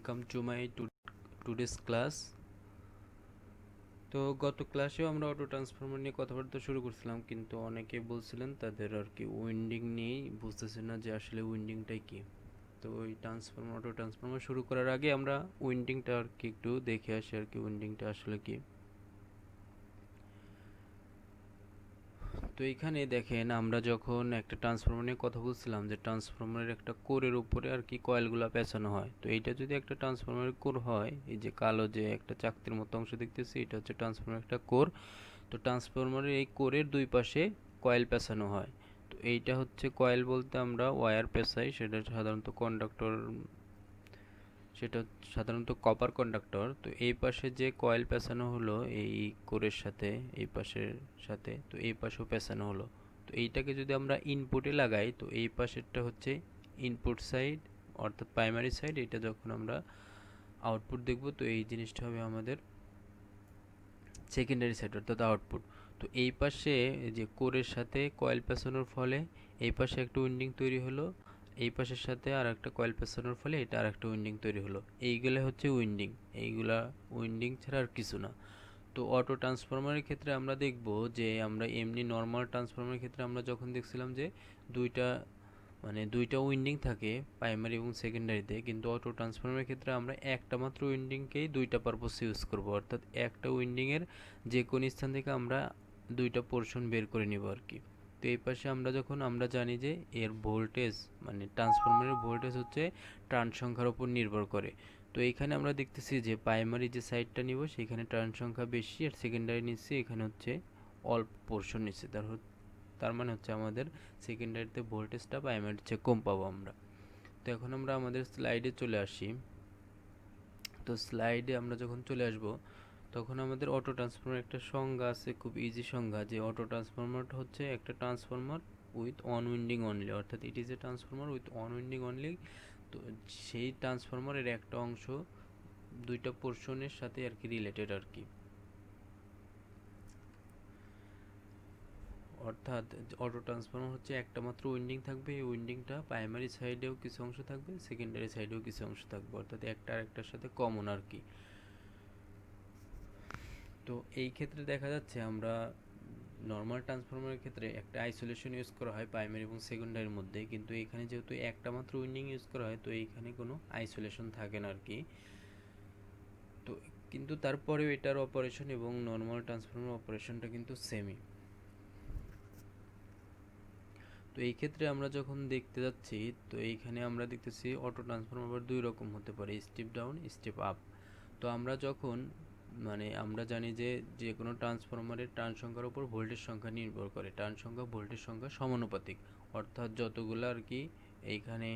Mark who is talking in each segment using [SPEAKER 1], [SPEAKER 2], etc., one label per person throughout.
[SPEAKER 1] Welcome to my today's class. তো গত ক্লাসেও আমরা অটো ট্রান্সফর্মার নিয়ে কথাবার্তা শুরু করছিলাম, কিন্তু অনেকে বলছিলেন তাদের আর কি উইন্ডিং নিয়েই বুঝতেছে না যে আসলে উইন্ডিংটাই কি। তো ওই অটো ট্রান্সফর্মার শুরু করার আগে আমরা উইন্ডিংটা আর কি একটু দেখে আসি আর কি উইন্ডিংটা আসলে কি। তো এখানে দেখেন আমরা যখন একটা ট্রান্সফরমার নিয়ে কথা বলছিলাম যে ট্রান্সফরমারের একটা কোরের উপরে আর কি কয়েলগুলো পেঁচানো হয়। তো এইটা যদি একটা ট্রান্সফরমারের কোর হয়, এই যে কালো যে একটা চাকতির মতো অংশ দেখতেছি এটা হচ্ছে ট্রান্সফরমারের একটা কোর। তো ট্রান্সফরমারের এই কোরের দুই পাশে কয়েল পেঁচানো হয়। তো এইটা হচ্ছে কয়েল বলতে আমরা ওয়্যার পেঁচাই, সেটা সাধারণত কন্ডাক্টর, সেটা সাধারণত কপার কন্ডাক্টর। তো এই পাশে যে কয়েল পেঁচানো হলো এই কোরের সাথে, এই পাশের সাথে, তো এই পাশেও পেঁচানো হলো। তো এইটাকে যদি আমরা ইনপুটে লাগাই, তো এই পাশেরটা হচ্ছে ইনপুট সাইড অর্থাৎ প্রাইমারি সাইড। এটা যখন আমরা আউটপুট দেখব, তো এই জিনিসটা হবে আমাদের সেকেন্ডারি সাইড অর্থাৎ আউটপুট। তো এই পাশে যে কোরের সাথে কয়েল পেঁচানোর ফলে এই পাশে একটা উইন্ডিং তৈরি হলো, এই পাশের সাথে আর একটা কয়েল পেঁচানোর ফলে এটা আর একটা উইন্ডিং তৈরি হলো। এইগুলো হচ্ছে উইন্ডিং, এইগুলা উইন্ডিং ছাড়া আর কিছু না। তো অটো ট্রান্সফরমারের ক্ষেত্রে আমরা দেখব যে আমরা এমনি নর্মাল ট্রান্সফরমারের ক্ষেত্রে আমরা যখন দেখছিলাম যে দুইটা দুইটা উইন্ডিং থাকে প্রাইমারি এবং সেকেন্ডারিতে, কিন্তু অটো ট্রান্সফরমারের ক্ষেত্রে আমরা একটা মাত্র উইন্ডিংকেই দুইটা পারপোসে ইউজ করব, অর্থাৎ একটা উইন্ডিংয়ের যে কোন স্থান থেকে আমরা দুইটা পোর্শন বের করে নিব আর কি। তো এই পাশে আমরা জানি যে এর ভোল্টেজ ট্রান্সফরমারের ভোল্টেজ হচ্ছে টার্ন সংখ্যার উপর নির্ভর করে। তো এইখানে আমরা দেখতেছি যে প্রাইমারি যে সাইডটা নিব সেখানে টার্ন সংখ্যা বেশি, আর সেকেন্ডারি নিচ্ছি এখানে হচ্ছে অল্প পোর্শন নিচ্ছে, তার মানে হচ্ছে আমাদের সেকেন্ডারিতে ভোল্টেজটা প্রাইমারির চেয়ে কম পাবো আমরা। তো এখন আমরা আমাদের স্লাইডে চলে আসি। তো স্লাইডে আমরা যখন চলে আসব তখন আমাদের অটো ট্রান্সফরমার একটা সংজ্ঞা আছে, খুব ইজি সংজ্ঞা, যে অটো ট্রান্সফরমারটা হচ্ছে একটা transformer with one winding only, অর্থাৎ it is a transformer with one winding only. তো সেই ট্রান্সফরমারের একটা অংশ দুইটা পোর্শনের সাথে আর কি রিলেটেড আর কি। অর্থাৎ অটো ট্রান্সফরমার হচ্ছে একটা মাত্র উইন্ডিং থাকবে, এই উইন্ডিংটা প্রাইমারি সাইডেও কিছু অংশ থাকবে, সেকেন্ডারি সাইডেও কিছু অংশ থাকবে, অর্থাৎ একটা আরেকটার সাথে কমন আর কি। তো এই ক্ষেত্রে দেখা যাচ্ছে আমরা নর্মাল ট্রান্সফরমারের ক্ষেত্রে একটা আইসোলেশন ইউজ করা হয় প্রাইমারি এবং সেকেন্ডারির মধ্যে, কিন্তু এখানে যেহেতু একটা মাত্র উইন্ডিং ইউজ করা হয় তো এইখানে কোনো আইসোলেশন থাকে না আর কি। তো কিন্তু তারপরেও এটার অপারেশন এবং নর্মাল ট্রান্সফরমার অপারেশনটা কিন্তু সেমই। তো এই ক্ষেত্রে আমরা যখন দেখতে যাচ্ছি, তো এইখানে আমরা দেখতেছি অটো ট্রান্সফরমার দুই রকম হতে পারে, স্টেপ ডাউন, স্টেপ আপ। তো আমরা যখন আমরা জানি যে যে কোনো ট্রান্সফরমারের টার্ন সংখ্যার উপর ভোল্টেজ সংখ্যা নির্ভর করে, টার্ন সংখ্যা ভোল্টেজ সংখ্যা সমানুপাতিক, অর্থাৎ যতগুলো আর কি এইখানে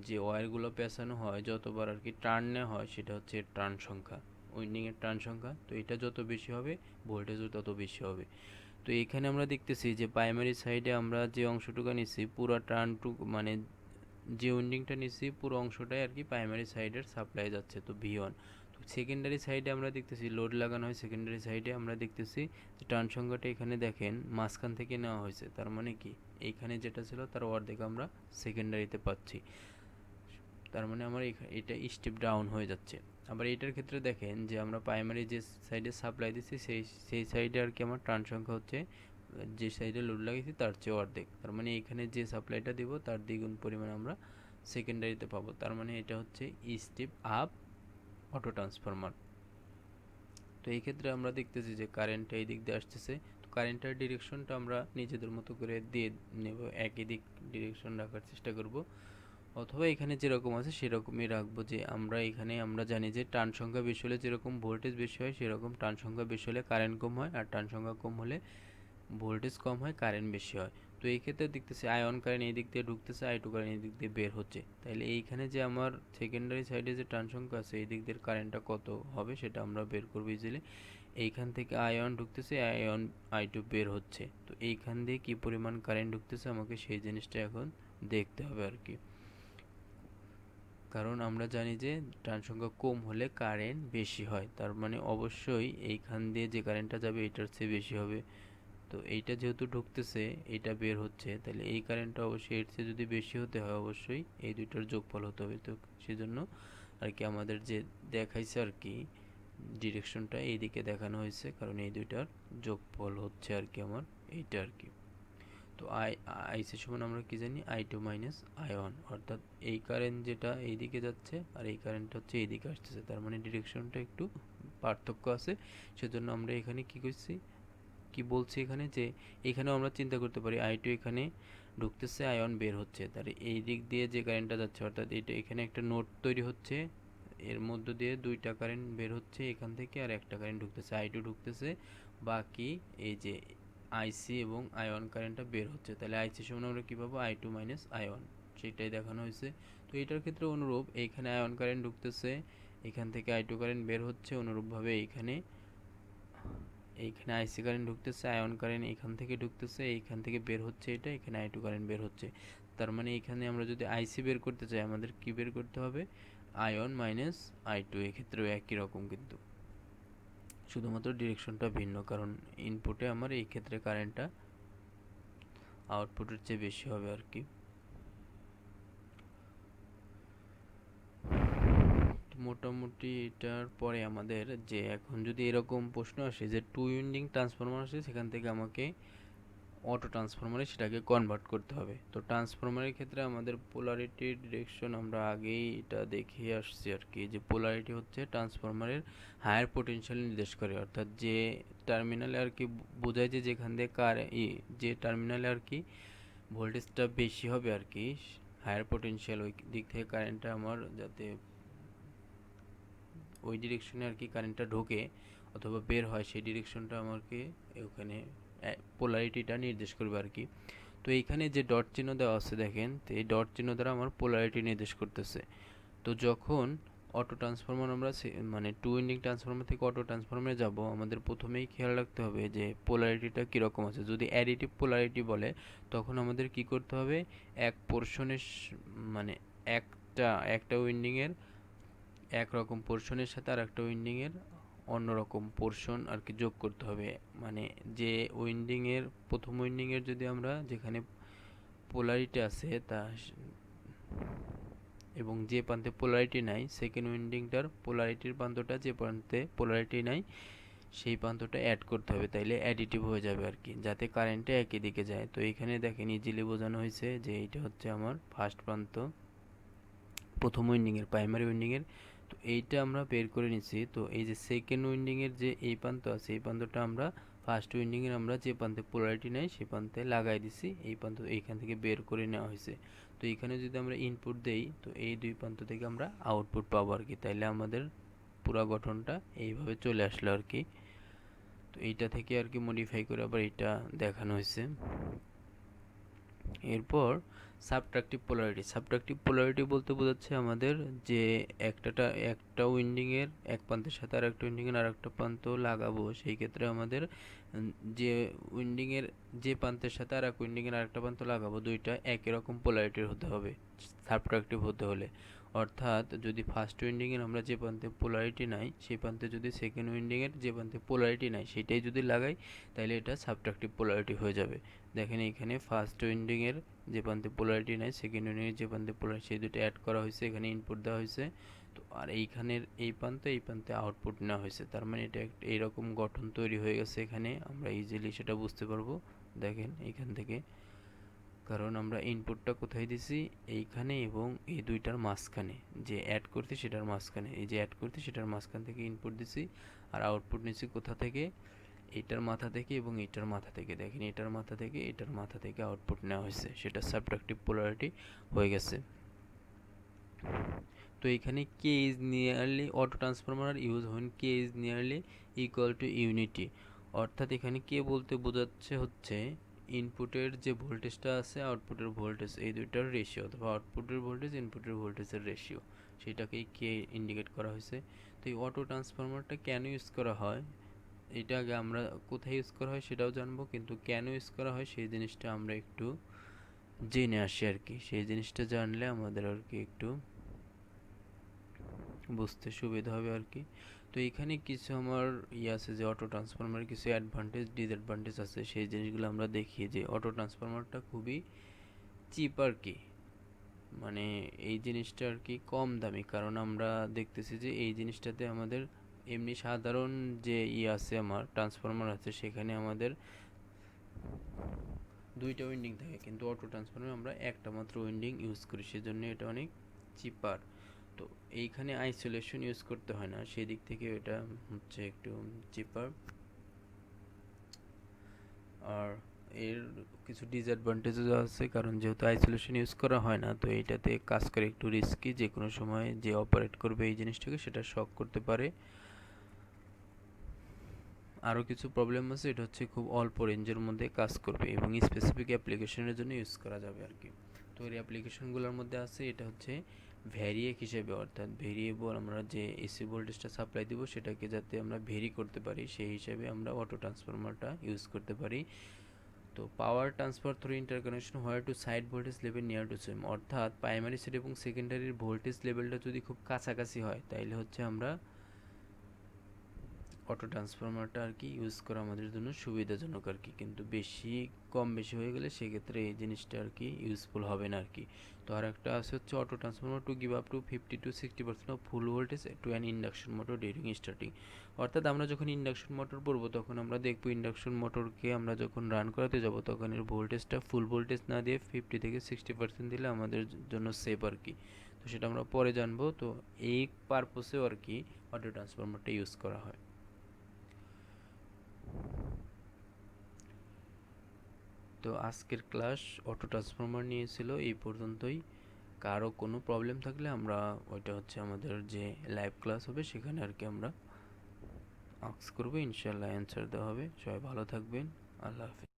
[SPEAKER 1] যে ওয়্যারগুলো পেঁচানো হয় যতবার আর কি টার্ন নেওয়া হয় সেটা হচ্ছে টার্ন সংখ্যা, উইন্ডিংয়ের টার্ন সংখ্যা। তো এটা যত বেশি হবে ভোল্টেজও তত বেশি হবে। তো এখানে আমরা দেখতেছি যে প্রাইমারি সাইডে আমরা যে অংশটুকু নিচ্ছি পুরো টার্নটুকু যে উইন্ডিংটা নিচ্ছি পুরো অংশটাই আর কি প্রাইমারি সাইডের সাপ্লাই যাচ্ছে, তো V1। তো সেকেন্ডারি সাইডে আমরা দেখতেছি লোড লাগানো হয়, সেকেন্ডারি সাইডে আমরা দেখতেছি যে টার্ন সংখ্যাটা এখানে দেখেন মাঝখান থেকে নেওয়া হয়েছে, তার মানে কি এইখানে যেটা ছিল তার অর্ধেক আমরা সেকেন্ডারিতে পাচ্ছি, তার মানে আমার এটা স্টেপ ডাউন হয়ে যাচ্ছে। আবার এটার ক্ষেত্রে দেখেন যে আমরা প্রাইমারি যে সাইডে সাপ্লাই দিচ্ছি সেই সাইডে আর কি আমার টার্ন সংখ্যা হচ্ছে যে সাইডে লোড লাগিয়েছি তার চেয়ে অর্ধেক, তার মানে এখানে যে সাপ্লাইটা দেব তার দ্বিগুণ পরিমাণ আমরা সেকেন্ডারিতে পাবো, তার মানে এটা হচ্ছে স্টেপ আপ অটো ট্রান্সফরমার। তো এই ক্ষেত্রে আমরা দেখতেছি যে কারেন্টটা এই দিক দিয়ে আসতেছে, তো কারেন্টের ডিরেকশনটা আমরা নিজেদের মতো করে দিয়ে নেব, একই দিক ডিরেকশন রাখার চেষ্টা করব, অথবা এখানে যেরকম আছে সেরকমই রাখবো। যে আমরা জানি যে টার্ন সংখ্যা বেশি হলে যেরকম ভোল্টেজ বেশি হয় সেরকম টার্ন সংখ্যা বেশি হলে কারেন্ট কম হয়, আর টার্ন সংখ্যা কম হলে ভোল্টেজ কম হয়, কারেন্ট বেশি হয়। তো এই ক্ষেত্রে দেখতেছি আয়ন কারেন্ট এই দিক দিয়ে ঢুকতেছে, I2 কারেন্ট এই দিক দিয়ে বের হচ্ছে, তাহলে এইখানে যে আমার সেকেন্ডারি সাইডে যে টার্ন সংখ্যা আছে এই দিক দিয়ে কারেন্টটা কত হবে সেটা আমরা বের করবো ইজিলি। এইখান থেকে আয়ন ঢুকতেছে, I2 বের হচ্ছে, তো এইখান দিয়ে কি পরিমাণ কারেন্ট ঢুকতেছে আমাকে সেই জিনিসটা এখন দেখতে হবে আর কি। কারণ আমরা জানি যে টার্ন সংখ্যা কম হলে কারেন্ট বেশি হয়, তার মানে অবশ্যই এইখান দিয়ে যে কারেন্টটা যাবে এটার চেয়ে বেশি হবে। তো এইটা যেহেতু ঢুকতেছে এইটা বের হচ্ছে, তাহলে এই কারেন্টটা অবশ্যই এর চেয়ে যদি বেশি হতে হয় অবশ্যই এই দুইটার যোগফল হতে হবে, তো সেজন্য আর কি আমাদের যে দেখাইছে আর কি ডিরেকশনটা এইদিকে দেখানো হয়েছে, কারণ এই দুইটার যোগফল হচ্ছে আর কি আমার এইটা আর কি। তো আইসি সমান আমরা কি জানি I2 মাইনাস I1, অর্থাৎ এই কারেন্ট যেটা এইদিকে যাচ্ছে আর এই কারেন্টটা হচ্ছে এইদিকে আসতেছে, তার মানে ডিরেকশনটা একটু পার্থক্য আছে। সেজন্য আমরা এখানে কি করছি, কি বলছি এখানে, যে এখানেও আমরা চিন্তা করতে পারি I2 এখানে ঢুকতেছে, I1 বের হচ্ছে, তার এই দিক দিয়ে যে কারেন্টটা যাচ্ছে, অর্থাৎ এটা এখানে একটা নোড তৈরি হচ্ছে, এর মধ্য দিয়ে দুইটা কারেন্ট বের হচ্ছে এখান থেকে, আর একটা কারেন্ট ঢুকতেছে, I2 ঢুকতেছে, বাকি এই যে আইসি এবং I1 কারেন্টটা বের হচ্ছে। তাহলে আইসি সমান আমরা কী পাবো, I2 মাইনাস I1, সেটাই দেখানো হয়েছে। তো এটার ক্ষেত্রে অনুরূপ এইখানে I1 কারেন্ট ঢুকতেছে, এখান থেকে I2 কারেন্ট বের হচ্ছে, অনুরূপভাবে এইখানে আইসি কারেন্ট ঢুকতেছে, I1 কারেন্ট এখান থেকে ঢুকতেছে, এইখান থেকে বের হচ্ছে, এটা এখানে I2 কারেন্ট বের হচ্ছে। তার মানে এখানে আমরা যদি আইসি বের করতে চাই, আমাদের কি বের করতে হবে, I1 মাইনাস I2। এক্ষেত্রেও একই রকম, কিন্তু শুধুমাত্র ডিরেকশনটা ভিন্ন, কারণ ইনপুটে আমার এই ক্ষেত্রে কারেন্টটা আউটপুটের চেয়ে বেশি হবে আর কি। মোটামুটি এটার পরে আমাদের যে এখন যদি এরকম প্রশ্ন আসে যে টু উইন্ডিং ট্রান্সফরমার আসে, সেখান থেকে আমাকে অটো ট্রান্সফরমারে সেটাকে কনভার্ট করতে হবে। তো ট্রান্সফরমারের ক্ষেত্রে আমাদের পোলারিটি ডিরেকশন আমরা আগেই এটা দেখিয়ে আসছি আর কি, যে পোলারিটি হচ্ছে ট্রান্সফরমারের হায়ার পোটেনশিয়াল নির্দেশ করে, অর্থাৎ যে টার্মিনালে আর কি বোঝায় যে যেখান দিয়ে যে টার্মিনালে আর কি ভোল্টেজটা বেশি হবে আর কি, হায়ার পোটেনশিয়াল ওই দিক থেকে কারেন্টটা আমার যাতে ওই ডিরেকশনে আর কি কারেন্টটা ঢোকে অথবা বের হয়, সেই ডিরেকশনটা আমাকে ওখানে পোলারিটিটা নির্দেশ করবে আর কি। তো এইখানে যে ডট চিহ্ন দেওয়া আছে দেখেন, তো এই ডট চিহ্ন দ্বারা আমার পোলারিটি নির্দেশ করতেছে। তো যখন অটো ট্রান্সফরমার আমরা মানে টু উইন্ডিং ট্রান্সফরমার থেকে অটো ট্রান্সফরমারে যাব, আমাদের প্রথমেই খেয়াল রাখতে হবে যে পোলারিটিটা কীরকম আছে। যদি অ্যাডিটিভ পোলারিটি বলে, তখন আমাদের কি করতে হবে, এক পোর্শনের মানে একটা উইন্ডিংয়ের একরকম পোর্শনের সাথে আর একটা উইন্ডিংয়ের অন্যরকম পোর্শন আর কি যোগ করতে হবে। মানে যে উইন্ডিংয়ের প্রথম উইন্ডিংয়ের যদি আমরা যেখানে পোলারিটি আছে তা এবং যে প্রান্তে পোলারিটি নাই, সেকেন্ড উইন্ডিংটার পোলারিটির প্রান্তটা যে প্রান্তে পোলারিটি নাই সেই প্রান্তটা অ্যাড করতে হবে, তাইলে অ্যাডিটিভ হয়ে যাবে আর কি, যাতে কারেন্টটা একই দিকে যায়। তো এখানে দেখেন ইজিলি বোঝানো হয়েছে যে এইটা হচ্ছে আমার ফার্স্ট প্রান্ত, প্রথম উইন্ডিংয়ের প্রাইমারি উইন্ডিংয়ের। তো এইটা আমরা বের করে নিচ্ছি। তো এই যে সেকেন্ড উইন্ডিংয়ের যে এই প্রান্ত আছে, এই প্রান্তটা আমরা ফার্স্ট উইন্ডিংয়ের আমরা যে প্রান্তে পোলারিটি নেই সেই প্রান্তে লাগাই দিছি, এই প্রান্ত এইখান থেকে বের করে নেওয়া হয়েছে। তো এখানে যদি আমরা ইনপুট দেই, তো এই দুই প্রান্ত থেকে আমরা আউটপুট পাবো আর কি, তাইলে আমাদের পুরো গঠনটা এইভাবে চলে আসলো আর কি। তো এইটা থেকে আর কি মডিফাই করে আবার এটা দেখানো হয়েছে। এরপর সাবট্রাকটিভ পোলারিটি বলতে বোঝাচ্ছে আমাদের যে একটা উইন্ডিংয়ের এক প্রান্তের সাথে আর একটা উইন্ডিংয়ের আর একটা প্রান্ত লাগাবো, সেই ক্ষেত্রে আমাদের যে উইন্ডিংয়ের যে প্রান্তের সাথে আর এক উইন্ডিংয়ের আরেকটা প্রান্ত লাগাবো, দুইটা একই রকম পোলারিটির হতে হবে সাবট্রাকটিভ হতে হলে। অর্থাৎ যদি ফার্স্ট উইন্ডিংয়ের আমরা যে প্রান্তে পোলারিটি নাই, সেই প্রান্তে যদি সেকেন্ড উইন্ডিংয়ের যে প্রান্তে পোলারিটি নাই সেটাই যদি লাগাই, তাহলে এটা সাবট্রাকটিভ পোলারিটি হয়ে যাবে। দেখেন এখানে ফার্স্ট উইন্ডিংয়ের যে প্রান্তে পোলারিটি নাই, সেকেন্ড উইন্ডিংয়ের যে প্রান্তে পোলারিটি, সেই দুটো অ্যাড করা হয়েছে, এখানে ইনপুট দেওয়া হয়েছে। তো আর এইখানের এই প্রান্তে আউটপুট নেওয়া হয়েছে, তার মানে এটা একটা এইরকম গঠন তৈরি হয়ে গেছে। এখানে আমরা ইজিলি সেটা বুঝতে পারবো দেখেন এখান থেকে, কারণ আমরা ইনপুটটা কোথায় দিছি, এইখানে এবং এই দুইটার মাঝখানে, যে অ্যাড করছি সেটার মাঝখানে, এই যে অ্যাড করছি সেটার মাঝখান থেকে ইনপুট দিছি, আর আউটপুট নিচ্ছি কোথা থেকে, এটার মাথা থেকে এবং এটার মাথা থেকে। দেখেন এটার মাথা থেকে এটার মাথা থেকে আউটপুট নেওয়া হয়েছে, সেটা সাবট্রাকটিভ পোলারিটি হয়ে গেছে। তো এখানে K is nearly auto transformer use when K is nearly equal to unity, অর্থাৎ এখানে কে বলতে বোঝাচ্ছে হচ্ছে ইনপুটের যে ভোল্টেজটা আছে আউটপুটের ভোল্টেজ, এই দুইটার রেশিও, অথবা আউটপুটের ভোল্টেজ ইনপুটের ভোল্টেজের রেশিও, সেটাকেই কে ইন্ডিকেট করা হয়েছে। তো এই অটো ট্রান্সফরমারটা কেন ইউজ করা হয়, এটা আগে আমরা কোথায় ইউজ করা হয় সেটাও জানবো, কিন্তু কেন ইউজ করা হয় সেই জিনিসটা আমরা একটু জেনে আসি আর কি। সেই জিনিসটা জানলে আমাদের আর কি একটু বুঝতে সুবিধা হবে আর কি। তো এখানে কিছু আমার আছে যে অটো ট্রান্সফরমার কিছু অ্যাডভান্টেজ ডিসঅ্যাডভান্টেজ আছে, সেই জিনিসগুলো আমরা দেখি। যে অটো ট্রান্সফরমারটা খুবই চিপ আর কি, মানে এই জিনিসটা আর কি কম দামি, কারণ আমরা দেখতেছি যে এই জিনিসটাতে আমাদের এমনি সাধারণ যে আছে আমার ট্রান্সফরমার আছে সেখানে আমাদের দুইটা উইন্ডিং থাকে, কিন্তু অটো ট্রান্সফরমারে আমরা একটা মাত্র উইন্ডিং ইউজ করি, সেজন্য এটা অনেক চিপার। তো এইখানে আইসোলেশন ইউজ করতে হয় না, সেদিক থেকে এটা হচ্ছে একটু চিপার। আর এর কিছু ডিসঅ্যাডভান্টেজও আছে, কারণ যেহেতু আইসোলেশন ইউজ করা হয় না, তো এইটাতে কাজ করে একটু রিস্কি, যে কোনো সময় যে অপারেট করবে এই জিনিসটাকে সেটা শক করতে পারে। আরও কিছু প্রবলেম আছে, এটা হচ্ছে খুব অল্প রেঞ্জের মধ্যে কাজ করবে এবং স্পেসিফিক অ্যাপ্লিকেশনের জন্য ইউজ করা যাবে আর কি। তো এই অ্যাপ্লিকেশনগুলোর মধ্যে আছে এটা হচ্ছে ভ্যারিয়েক হিসেবে, অর্থাৎ ভেরিয়েবল আমরা যে এসি ভোল্টেজটা সাপ্লাই দিব সেটাকে যাতে আমরা ভেরি করতে পারি সেই হিসাবে আমরা অটো ট্রান্সফরমারটা ইউজ করতে পারি। তো power transfer through interconnection where two side voltage level near to same, অর্থাৎ প্রাইমারি সাইড এবং সেকেন্ডারির ভোল্টেজ লেভেলটা যদি খুব কাছাকাছি হয় তাইলে হচ্ছে আমরা অটো ট্রান্সফরমারটা আর কি ইউজ করা আমাদের জন্য সুবিধাজনক আর কি, কিন্তু কম বেশি হয়ে গেলে সেক্ষেত্রে এই জিনিসটা আর কি ইউজফুল হবে না আর কি। তো আর একটা আছে হচ্ছে auto transformer to give up to 50 to 60% of full voltage to an induction motor during starting, অর্থাৎ আমরা যখন ইন্ডাকশন মোটর পড়বো তখন আমরা দেখবো ইন্ডাকশন মোটরকে আমরা যখন রান করাতে যাব তখন এর ভোল্টেজটা ফুল ভোল্টেজ না দিয়ে 50 থেকে 60% দিলে আমাদের জন্য সেফ আর কি। তো সেটা আমরা পরে জানবো। তো এই পারপোসেও আর কি অটো ট্রান্সফরমারটা ইউজ করা হয়। তো আজকের ক্লাস অটো ট্রান্সফরমার নিয়ে ছিল এই পর্যন্তই। কারো কোনো প্রবলেম থাকলে আমরা ওইটা হচ্ছে আমাদের যে লাইভ ক্লাস হবে সেখানে আর কি আমরা আস্ক করবো, ইনশাল্লাহ অ্যান্সার দেওয়া হবে। সবাই ভালো থাকবেন, আল্লাহ হাফিজ।